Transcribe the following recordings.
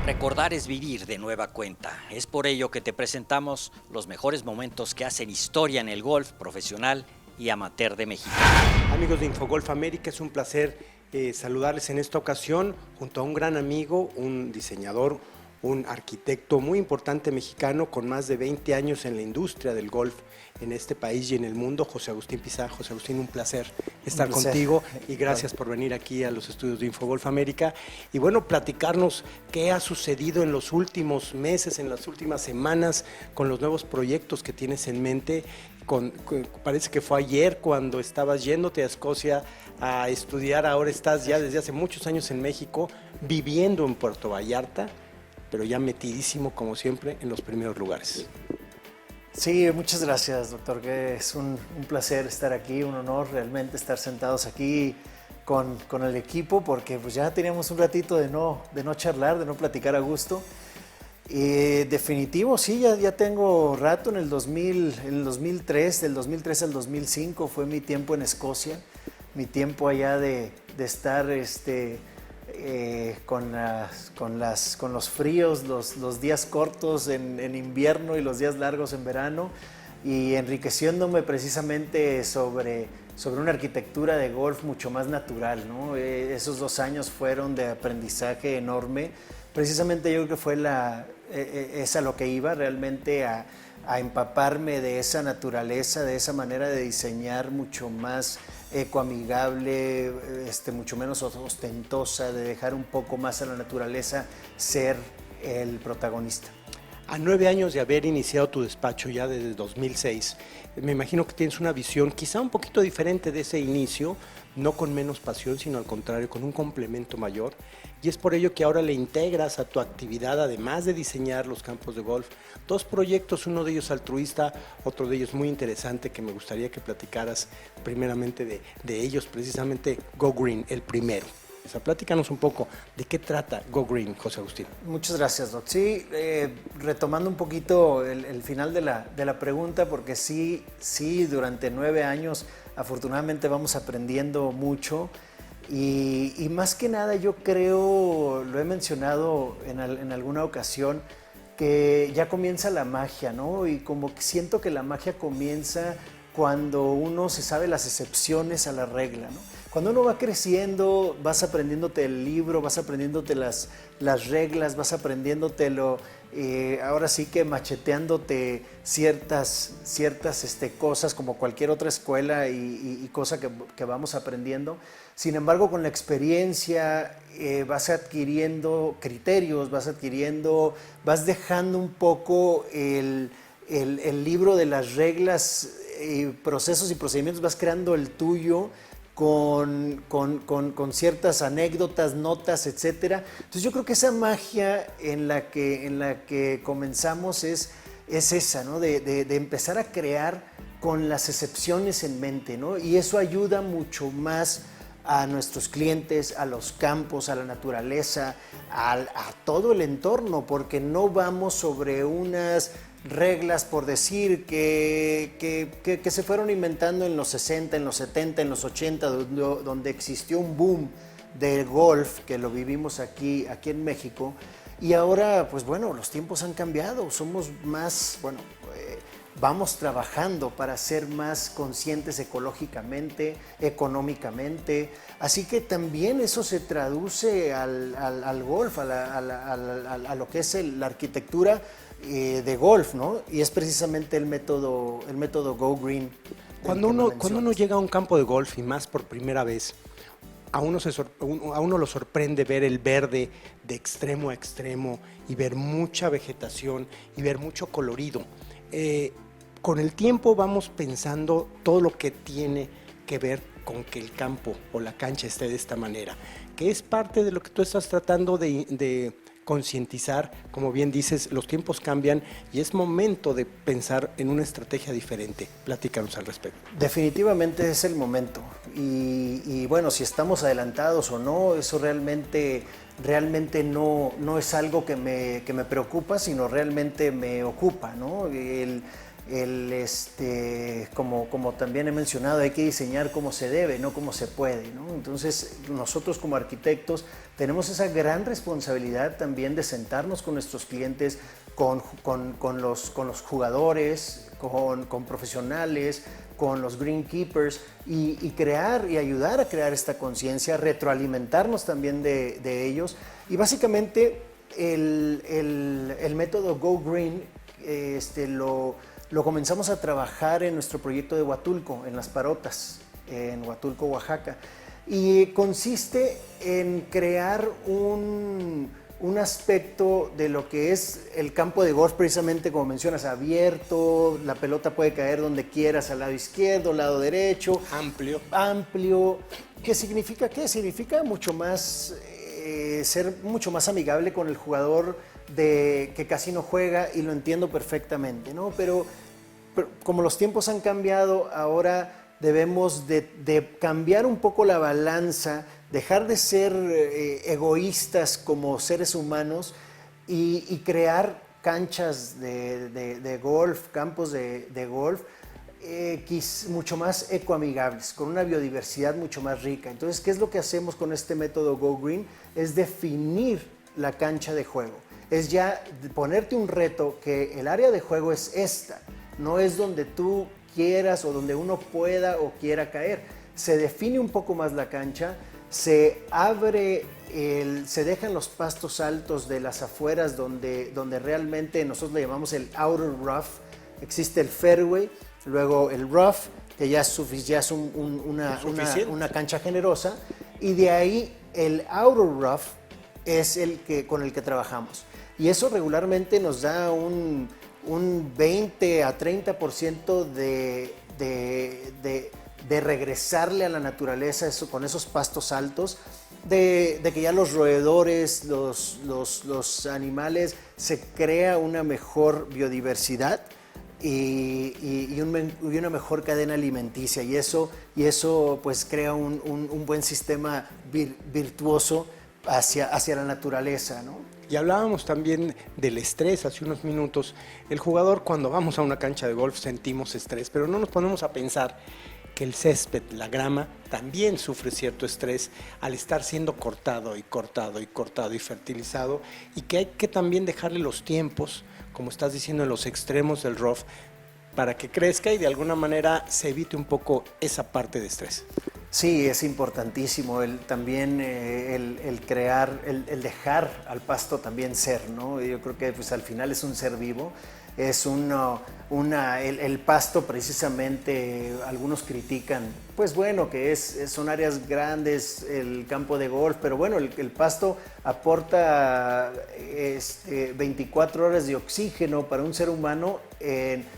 Recordar es vivir de nueva cuenta. Es por ello que te presentamos los mejores momentos que hacen historia en el golf profesional y amateur de México. Amigos de Infogolf América, es un placer saludarles en esta ocasión junto a un gran amigo, un diseñador, un arquitecto muy importante mexicano con más de 20 años en la industria del golf en este país y en el mundo, José Agustín Pizá. José Agustín, un placer estar contigo y gracias por venir aquí a los estudios de Infogolf América y bueno, platicarnos qué ha sucedido en los últimos meses, en las últimas semanas con los nuevos proyectos que tienes en mente. Parece que fue ayer cuando estabas yéndote a Escocia a estudiar, ahora estás ya desde hace muchos años en México, viviendo en Puerto Vallarta, pero ya metidísimo como siempre en los primeros lugares. Sí, muchas gracias, doctor, que es un placer estar aquí, un honor realmente estar sentados aquí con el equipo, porque pues ya teníamos un ratito de no charlar, de no platicar a gusto. Definitivo, sí, ya tengo rato en el 2003, del 2003 al 2005 fue mi tiempo en Escocia, mi tiempo allá de estar con los fríos, los días cortos en invierno y los días largos en verano, y enriqueciéndome precisamente sobre una arquitectura de golf mucho más natural, ¿no? Esos 2 años fueron de aprendizaje enorme. Precisamente yo creo que fue es a lo que iba realmente a empaparme de esa naturaleza, de esa manera de diseñar mucho más ecoamigable, mucho menos ostentosa, de dejar un poco más a la naturaleza ser el protagonista. A 9 años de haber iniciado tu despacho ya desde 2006, me imagino que tienes una visión quizá un poquito diferente de ese inicio, no con menos pasión, sino al contrario, con un complemento mayor. Y es por ello que ahora le integras a tu actividad, además de diseñar los campos de golf, 2 proyectos, uno de ellos altruista, otro de ellos muy interesante, que me gustaría que platicaras primeramente de ellos, precisamente Go Green, el primero. O sea, platícanos un poco de qué trata Go Green, José Agustín. Muchas gracias, Doc. Sí, retomando un poquito el final de la pregunta, porque sí, durante 9 años afortunadamente vamos aprendiendo mucho y más que nada yo creo, lo he mencionado en alguna ocasión, que ya comienza la magia, ¿no? Y como que siento que la magia comienza cuando uno se sabe las excepciones a la regla, ¿no? Cuando uno va creciendo, vas aprendiéndote el libro, vas aprendiéndote las reglas, vas aprendiéndotelo, ahora sí que macheteándote ciertas cosas como cualquier otra escuela y cosa que vamos aprendiendo. Sin embargo, con la experiencia vas adquiriendo criterios, vas dejando un poco el libro de las reglas, procesos y procedimientos, vas creando el tuyo, con ciertas anécdotas, notas, etcétera. Entonces yo creo que esa magia en la que comenzamos es esa, ¿no? De empezar a crear con las excepciones en mente, ¿no? Y eso ayuda mucho más a nuestros clientes, a los campos, a la naturaleza, a todo el entorno, porque no vamos sobre unas reglas, por decir, que se fueron inventando en los 60, en los 70, en los 80, donde existió un boom del golf, que lo vivimos aquí en México, y ahora, pues bueno, los tiempos han cambiado, somos más, vamos trabajando para ser más conscientes ecológicamente, económicamente, así que también eso se traduce al golf, a lo que es la arquitectura de golf, ¿no? Y es precisamente el método Go Green. Cuando uno llega a un campo de golf y más por primera vez, a uno lo sorprende ver el verde de extremo a extremo y ver mucha vegetación y ver mucho colorido. Con el tiempo vamos pensando todo lo que tiene que ver con que el campo o la cancha esté de esta manera, que es parte de lo que tú estás tratando de concientizar. Como bien dices, los tiempos cambian y es momento de pensar en una estrategia diferente. Platícanos al respecto. Definitivamente es el momento y bueno, si estamos adelantados o no, eso realmente no es algo que me preocupa, sino realmente me ocupa, ¿no? como también he mencionado, hay que diseñar como se debe, no como se puede, ¿no? Entonces, nosotros como arquitectos tenemos esa gran responsabilidad también de sentarnos con nuestros clientes, con los jugadores, con profesionales, con los greenkeepers y crear y ayudar a crear esta conciencia, retroalimentarnos también de ellos. Y básicamente el método Go Green lo comenzamos a trabajar en nuestro proyecto de Huatulco, en Las Parotas, en Huatulco, Oaxaca. Y consiste en crear un aspecto de lo que es el campo de golf, precisamente como mencionas, abierto, la pelota puede caer donde quieras, al lado izquierdo, al lado derecho. Amplio. ¿Qué significa qué? Significa mucho más, ser mucho más amigable con el jugador que casi no juega, y lo entiendo perfectamente, ¿no? Pero como los tiempos han cambiado, ahora debemos de cambiar un poco la balanza, dejar de ser egoístas como seres humanos y crear canchas de golf, campos de golf mucho más ecoamigables, con una biodiversidad mucho más rica. Entonces, ¿qué es lo que hacemos con este método Go Green? Es definir la cancha de juego. Es ya ponerte un reto que el área de juego es esta, no es donde tú quieras o donde uno pueda o quiera caer. Se define un poco más la cancha, se abre, se dejan los pastos altos de las afueras donde realmente nosotros le llamamos el outer rough. Existe el fairway, luego el rough, que ya es una cancha generosa, y de ahí el outer rough es con el que trabajamos. Y eso regularmente nos da un 20 a 30% de regresarle a la naturaleza con esos pastos altos, de que ya los roedores, los animales, se crea una mejor biodiversidad y una mejor cadena alimenticia, y eso pues crea un buen sistema virtuoso hacia la naturaleza, ¿no? Y hablábamos también del estrés hace unos minutos. El jugador, cuando vamos a una cancha de golf, sentimos estrés, pero no nos ponemos a pensar que el césped, la grama, también sufre cierto estrés al estar siendo cortado y fertilizado, y que hay que también dejarle los tiempos, como estás diciendo, en los extremos del rough, para que crezca y de alguna manera se evite un poco esa parte de estrés. Sí, es importantísimo también el crear, el dejar al pasto también ser, ¿no? Yo creo que pues al final es un ser vivo, es el pasto precisamente, algunos critican, pues bueno, que son áreas grandes, el campo de golf, pero bueno, el pasto aporta 24 horas de oxígeno para un ser humano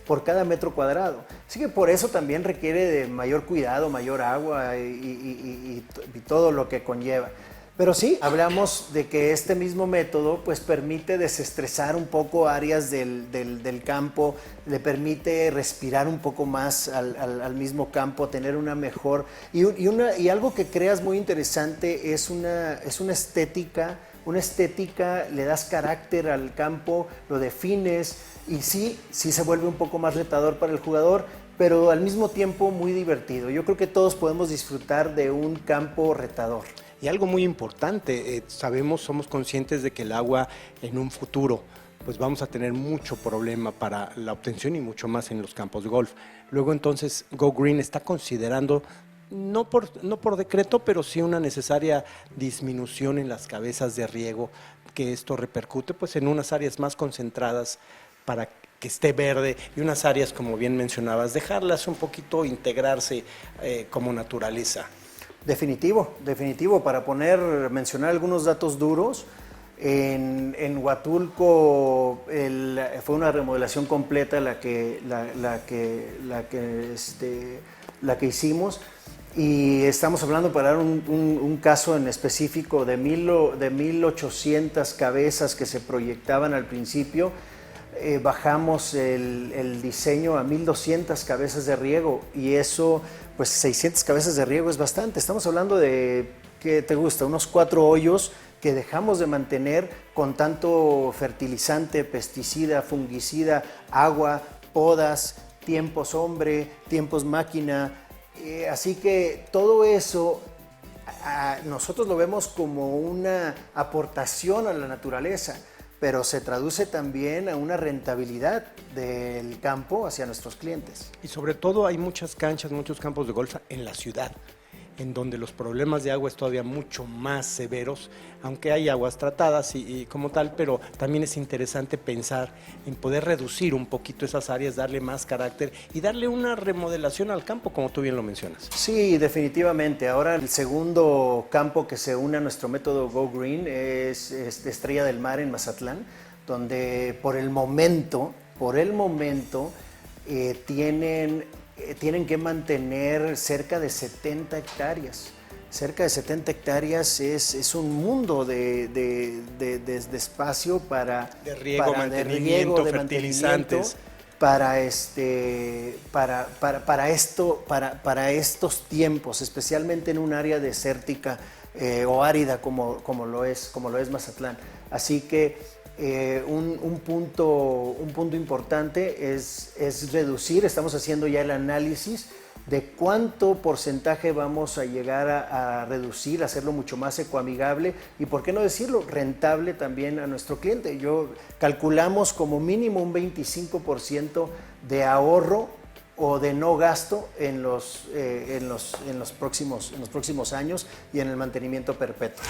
por cada metro cuadrado. Así que por eso también requiere de mayor cuidado, mayor agua y todo lo que conlleva. Pero sí, hablamos de que este mismo método pues permite desestresar un poco áreas del campo, le permite respirar un poco más al mismo campo, tener una mejor... Y algo que creas muy interesante es una estética, le das carácter al campo, lo defines, y sí se vuelve un poco más retador para el jugador, pero al mismo tiempo muy divertido. Yo creo que todos podemos disfrutar de un campo retador. Y algo muy importante, somos conscientes de que el agua en un futuro pues vamos a tener mucho problema para la obtención, y mucho más en los campos de golf. Luego entonces Go Green está considerando, no por decreto, pero sí una necesaria disminución en las cabezas de riego, que esto repercute pues en unas áreas más concentradas para que esté verde, y unas áreas, como bien mencionabas, dejarlas un poquito integrarse como naturaleza. Definitivo. Para mencionar algunos datos duros, en Huatulco fue una remodelación completa la que hicimos, y estamos hablando, para dar un caso en específico, de 1,800 cabezas que se proyectaban al principio. Bajamos el diseño a 1,200 cabezas de riego, y eso, pues 600 cabezas de riego es bastante. Estamos hablando de, ¿qué te gusta? Unos 4 hoyos que dejamos de mantener con tanto fertilizante, pesticida, fungicida, agua, podas, tiempos hombre, tiempos máquina. Así que todo eso nosotros lo vemos como una aportación a la naturaleza, pero se traduce también a una rentabilidad del campo hacia nuestros clientes. Y sobre todo hay muchas canchas, muchos campos de golf en la ciudad, en donde los problemas de agua es todavía mucho más severos, aunque hay aguas tratadas y como tal, pero también es interesante pensar en poder reducir un poquito esas áreas, darle más carácter y darle una remodelación al campo, como tú bien lo mencionas. Sí, definitivamente. Ahora el segundo campo que se une a nuestro método Go Green es Estrella del Mar en Mazatlán, donde por el momento tienen que mantener cerca de 70 hectáreas. Cerca de 70 hectáreas es un mundo de espacio para riego, mantenimiento, fertilizantes. Para estos tiempos, especialmente en un área desértica o árida como lo es Mazatlán. Así que un punto importante es reducir. Estamos haciendo ya el análisis de cuánto porcentaje vamos a llegar a reducir, hacerlo mucho más ecoamigable y, por qué no decirlo, rentable también a nuestro cliente. Calculamos como mínimo un 25% de ahorro o de no gasto en los próximos años y en el mantenimiento perpetuo.